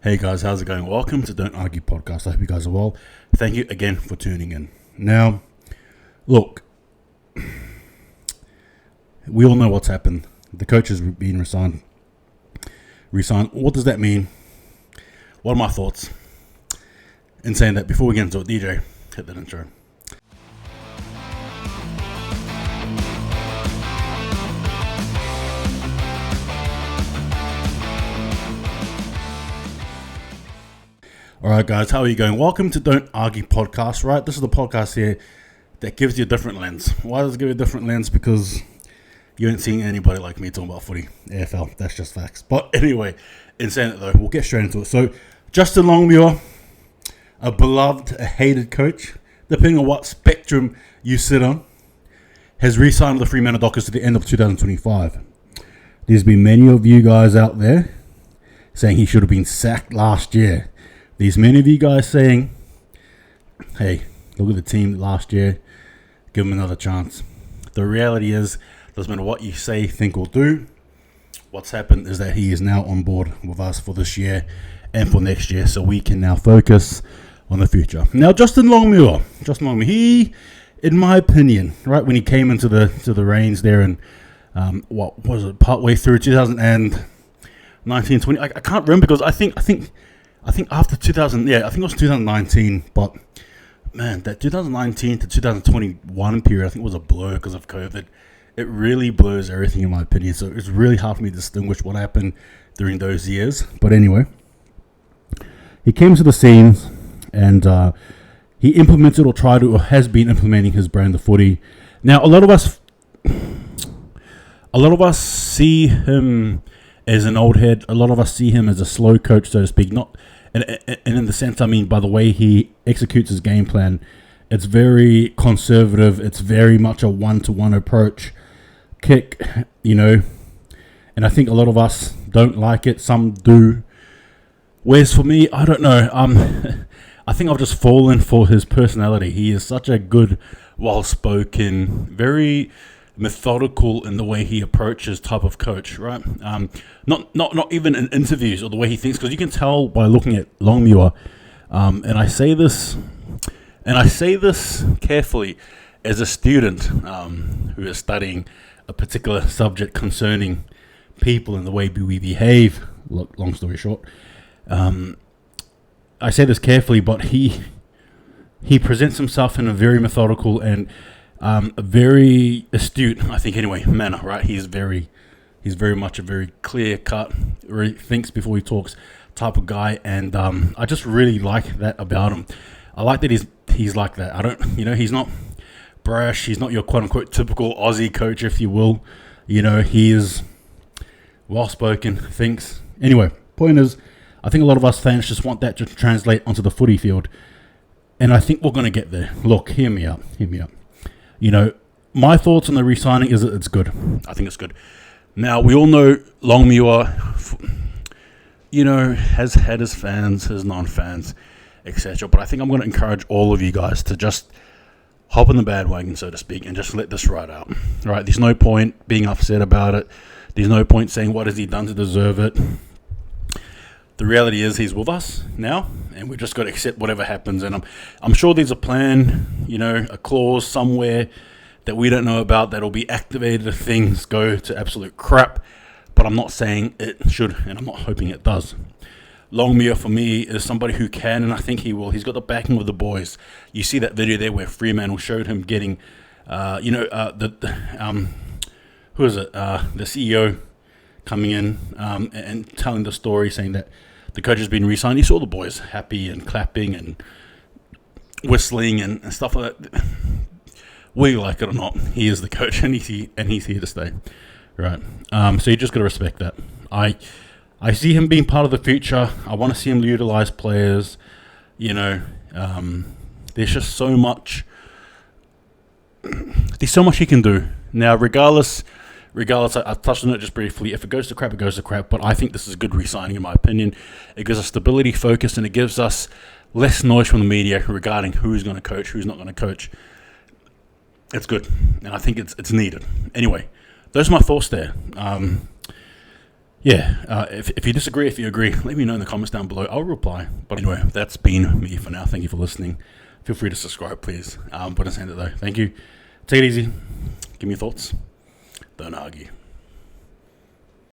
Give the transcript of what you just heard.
Hey guys, how's it going? Welcome to Don't Argue Podcast. I hope you guys are well. Thank you again for tuning in. Now, look, we all know what's happened. The coach has been resigned. What does that mean? What are my thoughts? In saying that, before we get into it, DJ, hit that intro. Alright guys, how are you going? Welcome to Don't Argue Podcast, right? This is the podcast here that gives you a different lens. Why does it give you a different lens? Because you ain't seeing anybody like me talking about footy, AFL, that's just facts. But anyway, in saying it though, we'll get straight into it. So, Justin Longmuir, a beloved, a hated coach, depending on what spectrum you sit on, has re-signed with the Fremantle Dockers to the end of 2025. There's been many of you guys out there saying he should have been sacked last year. There's many of you guys saying, hey, look at the team last year, give them another chance. The reality is, doesn't matter what you say, think, or do, what's happened is that he is now on board with us for this year and for next year, so we can now focus on the future. Now, Justin Longmuir, he, in my opinion, right when he came into the reins there in, what was it, partway through 2019, 20, I can't remember because I think after 2000, I think it was 2019, but man, that 2019 to 2021 period, I think was a blur because of COVID. It really blurs everything in my opinion, so it's really hard for me to distinguish what happened during those years. But anyway, he came to the scenes and he implemented or tried to, or has been implementing his brand of footy. Now, a lot of us see him as an old head. A lot of us see him as a slow coach, so to speak. And in the sense, I mean, by the way he executes his game plan, it's very conservative. It's very much a one-to-one approach. Kick, and I think a lot of us don't like it. Some do. Whereas for me, I don't know. I think I've just fallen for his personality. He is such a good, well-spoken, very methodical in the way he approaches type of coach, right? Not even in interviews or the way he thinks, because you can tell by looking at Longmuir, and I say this carefully as a student who is studying a particular subject concerning people and the way we behave. Long story short, I say this carefully, but he presents himself in a very methodical and a very astute, I think anyway, manner, right? He's very much a very clear cut, really thinks before he talks type of guy, and I just really like that about him. I like that he's like that. I don't, he's not brash. He's not your quote unquote typical Aussie coach, if you will. He is well spoken, thinks. Anyway, point is, I think a lot of us fans just want that to translate onto the footy field, and I think we're going to get there. Look, hear me out. My thoughts on the re-signing is that it's good. I think it's good. Now, we all know Longmuir, has had his fans, his non-fans, etc. But I think I'm going to encourage all of you guys to just hop on the bandwagon, so to speak, and just let this ride out. All right? There's no point being upset about it. There's no point saying, what has he done to deserve it? The reality is he's with us now, and we've just got to accept whatever happens. And I'm sure there's a plan, a clause somewhere that we don't know about that'll be activated if things go to absolute crap. But I'm not saying it should, and I'm not hoping it does. Longmuir, for me, is somebody who can, and I think he will. He's got the backing of the boys. You see that video there where Fremantle showed him getting, who is it? The CEO coming in and telling the story, saying that the coach has been re-signed. You saw the boys happy and clapping and whistling and stuff like that. Whether you like it or not, he is the coach, and he's here to stay, right? So you just got to respect that. I see him being part of the future. I want to see him utilize players. There's just so much. There's so much he can do now. Regardless, I touched on it just briefly. If it goes to crap, it goes to crap. But I think this is good re-signing, in my opinion. It gives us stability, focus, and it gives us less noise from the media regarding who's going to coach, who's not going to coach. It's good, and I think it's needed. Anyway, those are my thoughts there. Yeah, if you disagree, if you agree, let me know in the comments down below. I'll reply. But anyway, that's been me for now. Thank you for listening. Feel free to subscribe, please. But it's ended though. Thank you. Take it easy. Give me your thoughts. Don't argue.